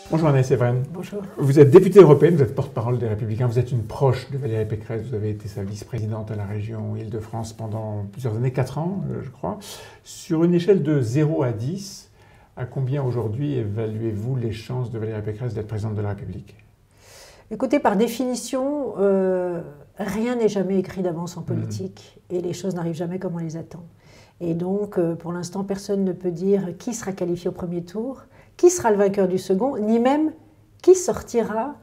Bonjour Anaïs Evren. Bonjour. Vous êtes députée européenne, vous êtes porte-parole des Républicains, vous êtes une proche de Valérie Pécresse, vous avez été sa vice-présidente à la région Île-de-France pendant plusieurs années, 4 ans je crois. Sur une échelle de 0 à 10, à combien aujourd'hui évaluez-vous les chances de Valérie Pécresse d'être présidente de la République? Écoutez, par définition, rien n'est jamais écrit d'avance en politique et les choses n'arrivent jamais comme on les attend. Et donc, pour l'instant, personne ne peut dire qui sera qualifié au premier tour, qui sera le vainqueur du second, ni même qui sortira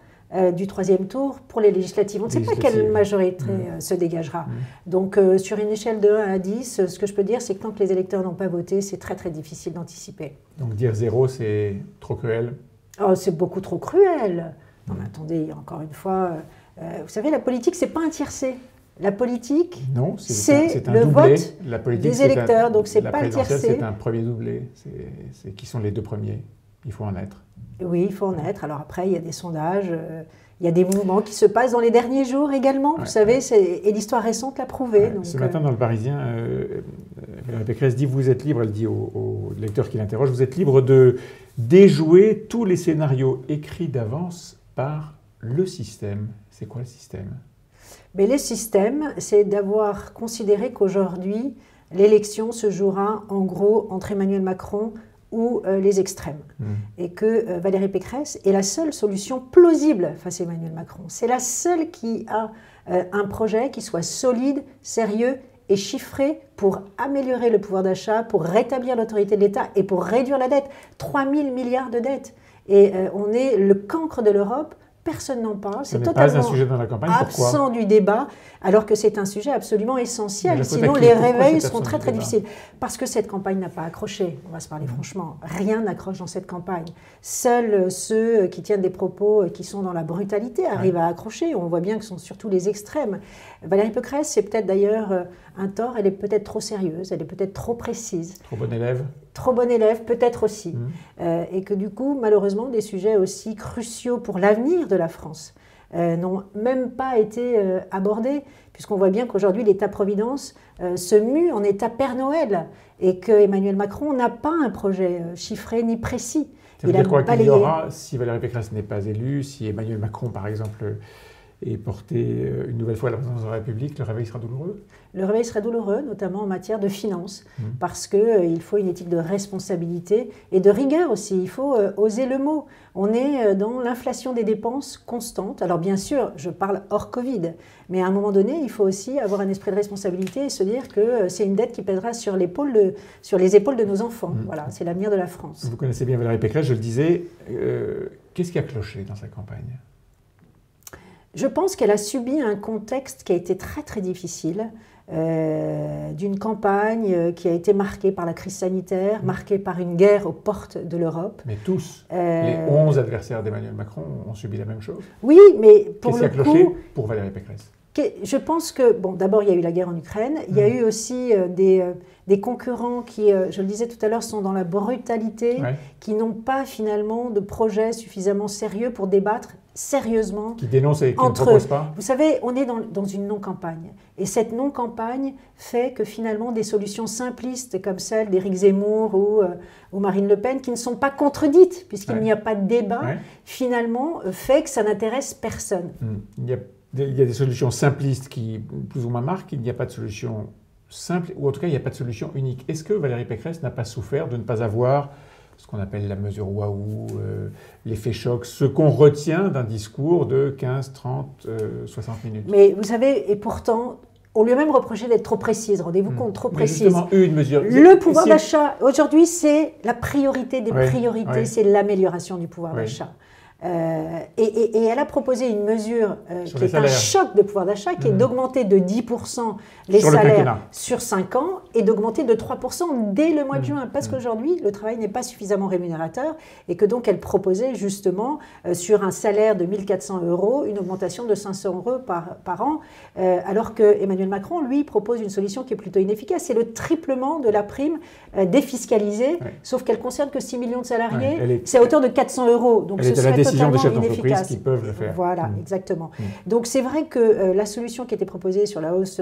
du troisième tour pour les législatives. On ne sait pas quelle majorité se dégagera. Donc, sur une échelle de 1 à 10, ce que je peux dire, c'est que tant que les électeurs n'ont pas voté, c'est très très difficile d'anticiper. Donc dire 0, c'est trop cruel? Oh, c'est beaucoup trop cruel. Non mais attendez, encore une fois, vous savez, la politique, c'est pas un tiercé. La politique, c'est le vote des électeurs, donc c'est pas un tiercé. C'est un premier doublé. Qui sont les deux premiers? Il faut en être. Oui, il faut en être. Alors après, il y a des sondages, il y a des mouvements qui se passent dans les derniers jours également. Vous savez, et l'histoire récente l'a prouvé. Donc, ce matin, dans le Parisien, Valérie Pécresse dit, vous êtes libre, elle dit aux lecteurs qui l'interrogent, vous êtes libre de déjouer tous les scénarios écrits d'avance par le système. C'est quoi le système? Mais le système, c'est d'avoir considéré qu'aujourd'hui, l'élection se jouera en gros entre Emmanuel Macron ou les extrêmes. Et que Valérie Pécresse est la seule solution plausible face à Emmanuel Macron. C'est la seule qui a un projet qui soit solide, sérieux et chiffré pour améliorer le pouvoir d'achat, pour rétablir l'autorité de l'État et pour réduire la dette. 3 000 milliards de dettes. Et on est le cancre de l'Europe. Personne n'en parle, c'est totalement un sujet dans la campagne. Absent du débat, alors que c'est un sujet absolument essentiel. Sinon, les réveils seront très très difficiles. Parce que cette campagne n'a pas accroché, on va se parler franchement. Rien n'accroche dans cette campagne. Seuls ceux qui tiennent des propos qui sont dans la brutalité arrivent à accrocher. On voit bien que ce sont surtout les extrêmes. Valérie Pécresse, c'est peut-être d'ailleurs un tort, elle est peut-être trop sérieuse, elle est peut-être trop précise. Trop bonne élève? Trop bonne élève, peut-être aussi. Et que du coup, malheureusement, des sujets aussi cruciaux pour l'avenir de la France n'ont même pas été abordés, puisqu'on voit bien qu'aujourd'hui, l'État-providence se mue en État Père Noël, et que Emmanuel Macron n'a pas un projet chiffré ni précis. Ça veut dire quoi qu'il y aura, si Valérie Pécresse n'est pas élue, si Emmanuel Macron, par exemple, est porté une nouvelle fois à la présidence de la République, le réveil sera douloureux? Le réveil sera douloureux, notamment en matière de finances, parce qu'il faut une éthique de responsabilité et de rigueur aussi. Il faut oser le mot. On est dans l'inflation des dépenses constante. Alors bien sûr, je parle hors Covid, mais à un moment donné, il faut aussi avoir un esprit de responsabilité et se dire que c'est une dette qui pèsera sur les épaules de nos enfants. Voilà, c'est l'avenir de la France. Vous connaissez bien Valérie Pécresse, je le disais. Qu'est-ce qui a cloché dans sa campagne? Je pense qu'elle a subi un contexte qui a été très très difficile, d'une campagne qui a été marquée par la crise sanitaire, marquée par une guerre aux portes de l'Europe. Mais tous, les 11 adversaires d'Emmanuel Macron ont subi la même chose. Oui, mais pour le coup... Qu'est-ce qui a cloché pour Valérie Pécresse? Je pense que, bon, d'abord, il y a eu la guerre en Ukraine, il y a eu aussi des concurrents qui, je le disais tout à l'heure, sont dans la brutalité, qui n'ont pas finalement de projet suffisamment sérieux pour débattre sérieusement. Qui dénoncent et qui ne proposent pas. Vous savez, on est dans une non-campagne. Et cette non-campagne fait que finalement des solutions simplistes comme celle d'Éric Zemmour ou Marine Le Pen, qui ne sont pas contredites, puisqu'il n'y a pas de débat, finalement fait que ça n'intéresse personne. Il y a des solutions simplistes qui plus ou moins marquent, il n'y a pas de solution simple, ou en tout cas il n'y a pas de solution unique. Est-ce que Valérie Pécresse n'a pas souffert de ne pas avoir ce qu'on appelle la mesure waouh, l'effet choc, ce qu'on retient d'un discours de 15, 30, 60 minutes? Mais vous savez, et pourtant, on lui a même reproché d'être trop précise. Rendez-vous compte, trop précise. Justement, une mesure. Le pouvoir d'achat, aujourd'hui, c'est la priorité des priorités, c'est l'amélioration du pouvoir d'achat. Et elle a proposé une mesure qui est un choc de pouvoir d'achat, qui est d'augmenter de 10% les salaires sur 5 ans et d'augmenter de 3% dès le mois de juin. Parce qu'aujourd'hui, le travail n'est pas suffisamment rémunérateur et que donc elle proposait justement sur un salaire de 1 400 € une augmentation de 500 € par an, alors que Emmanuel Macron, lui, propose une solution qui est plutôt inefficace. C'est le triplement de la prime défiscalisée, sauf qu'elle ne concerne que 6 millions de salariés. C'est à hauteur de 400 €. Donc ce serait des chefs d'entreprise qui peuvent le faire. Voilà, exactement. Donc c'est vrai que la solution qui était proposée sur la hausse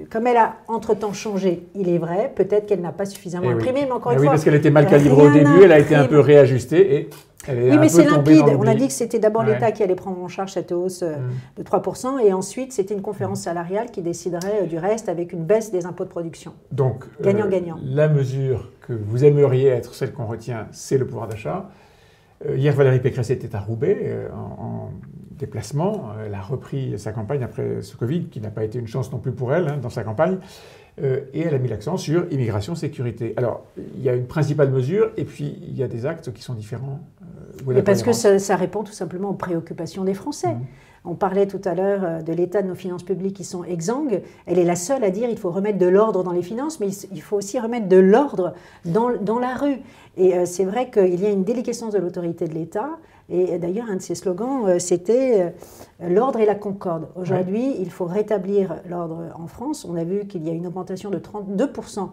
comme elle a entre-temps changé, il est vrai, peut-être qu'elle n'a pas suffisamment imprimé, mais encore une fois... Oui, parce qu'elle était mal calibrée au début, elle a été un peu réajustée et... Oui, mais c'est limpide. On a dit que c'était d'abord l'État qui allait prendre en charge cette hausse de 3%, et ensuite c'était une conférence salariale qui déciderait du reste avec une baisse des impôts de production. Donc, gagnant-gagnant. La mesure que vous aimeriez être celle qu'on retient, c'est le pouvoir d'achat. Hier, Valérie Pécresse était à Roubaix en déplacement. Elle a repris sa campagne après ce Covid, qui n'a pas été une chance non plus pour elle dans sa campagne. Et elle a mis l'accent sur immigration, sécurité. Alors, il y a une principale mesure, et puis il y a des actes qui sont différents. Mais parce que ça répond tout simplement aux préoccupations des Français. On parlait tout à l'heure de l'état de nos finances publiques qui sont exsangues. Elle est la seule à dire qu'il faut remettre de l'ordre dans les finances, mais il faut aussi remettre de l'ordre dans la rue. Et c'est vrai qu'il y a une déliquescence de l'autorité de l'État. Et d'ailleurs, un de ses slogans, c'était l'ordre et la concorde. Aujourd'hui, il faut rétablir l'ordre en France. On a vu qu'il y a une augmentation de 32%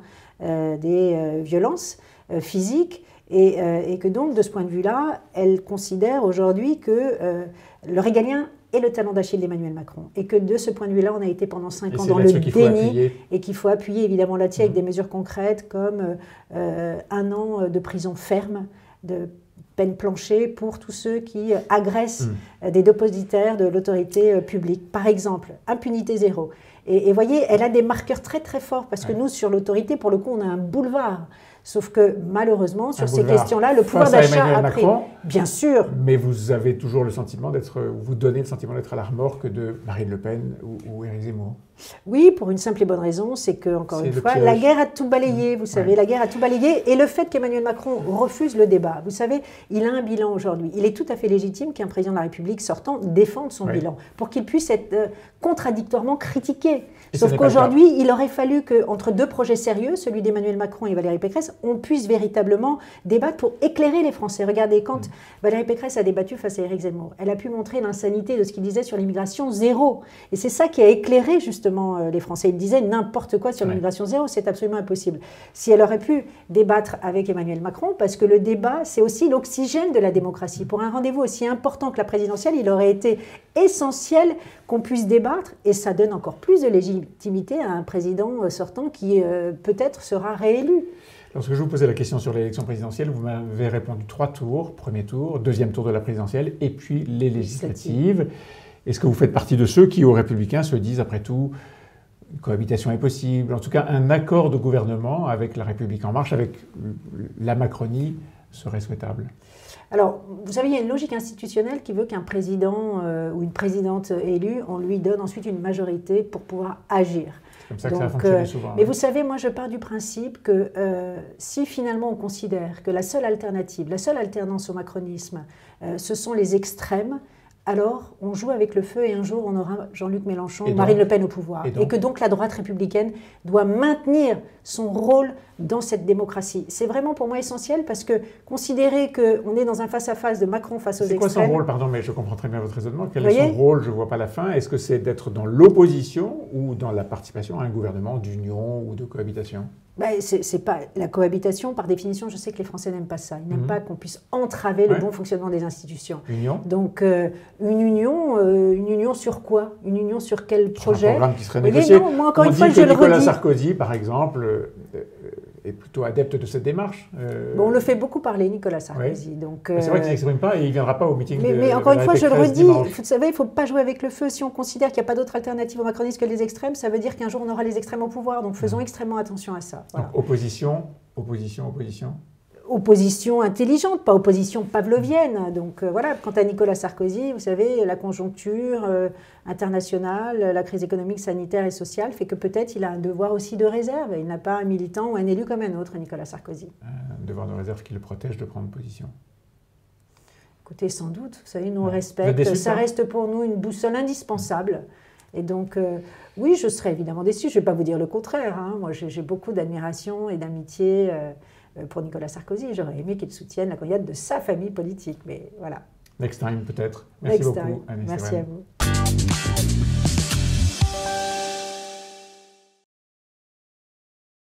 des violences physiques. Et que donc, de ce point de vue-là, elle considère aujourd'hui que le régalien est le talon d'Achille d'Emmanuel Macron. Et que de ce point de vue-là, on a été pendant 5 ans dans le déni. Et qu'il faut appuyer évidemment là-dessus avec des mesures concrètes comme 1 an de prison ferme, de peine planchée pour tous ceux qui agressent des dépositaires de l'autorité publique. Par exemple, impunité zéro. Et vous voyez, elle a des marqueurs très très forts parce que nous, sur l'autorité, pour le coup, on a un boulevard. Sauf que malheureusement, sur ces questions-là, le pouvoir d'achat a pris. Bien sûr. Mais vous avez toujours le sentiment vous donnez le sentiment d'être à la remorque de Marine Le Pen ou Éric Zemmour. Oui, pour une simple et bonne raison, c'est que, encore une fois, la guerre a tout balayé, vous savez, la guerre a tout balayé. Et le fait qu'Emmanuel Macron refuse le débat, vous savez, il a un bilan aujourd'hui. Il est tout à fait légitime qu'un président de la République sortant défende son bilan, pour qu'il puisse être contradictoirement critiqué. Sauf qu'aujourd'hui, il aurait fallu qu'entre deux projets sérieux, celui d'Emmanuel Macron et Valérie Pécresse, on puisse véritablement débattre pour éclairer les Français. Regardez, quand Valérie Pécresse a débattu face à Éric Zemmour, elle a pu montrer l'insanité de ce qu'il disait sur l'immigration zéro. Et c'est ça qui a éclairé justement les Français. Il disait n'importe quoi sur l'immigration zéro, c'est absolument impossible. Si elle aurait pu débattre avec Emmanuel Macron, parce que le débat, c'est aussi l'oxygène de la démocratie. Pour un rendez-vous aussi important que la présidentielle, il aurait été essentiel qu'on puisse débattre, et ça donne encore plus de légitimité à un président sortant qui peut-être sera réélu. Lorsque je vous posais la question sur l'élection présidentielle, vous m'avez répondu 3 tours. Premier tour, deuxième tour de la présidentielle, et puis les législatives. Est-ce que vous faites partie de ceux qui, aux Républicains, se disent, après tout, une cohabitation est possible, en tout cas un accord de gouvernement avec la République En Marche, avec la Macronie, serait souhaitable? Alors, vous savez, il y a une logique institutionnelle qui veut qu'un président ou une présidente élue, on lui donne ensuite une majorité pour pouvoir agir. C'est comme ça que ça a fonctionné souvent. Mais vous savez, moi je pars du principe que si finalement on considère que la seule alternative, la seule alternance au macronisme, ce sont les extrêmes, alors on joue avec le feu et un jour on aura Jean-Luc Mélenchon ou Marine Le Pen au pouvoir. Et que donc la droite républicaine doit maintenir son rôle dans cette démocratie. C'est vraiment pour moi essentiel parce que considérer qu'on est dans un face-à-face de Macron face aux extrêmes... C'est quoi son rôle? Pardon, mais je comprends très bien votre raisonnement. Quel est son rôle? Je ne vois pas la fin. Est-ce que c'est d'être dans l'opposition ou dans la participation à un gouvernement d'union ou de cohabitation? C'est pas la cohabitation, par définition, je sais que les Français n'aiment pas ça. Ils n'aiment pas qu'on puisse entraver le bon fonctionnement des institutions. Union. Donc, une union sur quoi? Une union sur quel projet? Un programme qui serait négocié. Non, moi, encore On une fois, dit je que le Nicolas redis. Sarkozy, par exemple, est plutôt adepte de cette démarche. On le fait beaucoup parler, Nicolas Sarkozy. Donc, c'est vrai qu'il n'exprime pas et il ne viendra pas au meeting mais encore une fois, je le redis, vous savez, il ne faut pas jouer avec le feu. Si on considère qu'il n'y a pas d'autre alternative au macronisme que les extrêmes, ça veut dire qu'un jour on aura les extrêmes au pouvoir. Donc faisons extrêmement attention à ça. Voilà. Donc, opposition. Opposition intelligente, pas opposition pavlovienne. Donc voilà, quant à Nicolas Sarkozy, vous savez, la conjoncture internationale, la crise économique, sanitaire et sociale fait que peut-être il a un devoir aussi de réserve. Il n'a pas un militant ou un élu comme un autre, Nicolas Sarkozy. Un devoir de réserve qui le protège de prendre position. Écoutez, sans doute, vous savez, nous on respecte, ça reste pour nous une boussole indispensable. Et donc, oui, je serais évidemment déçue, je ne vais pas vous dire le contraire. Hein. Moi, j'ai beaucoup d'admiration et d'amitié pour Nicolas Sarkozy. J'aurais aimé qu'il soutienne la candidate de sa famille politique, mais voilà. Next time, peut-être. Merci beaucoup, Agnès Evren. Merci à vous.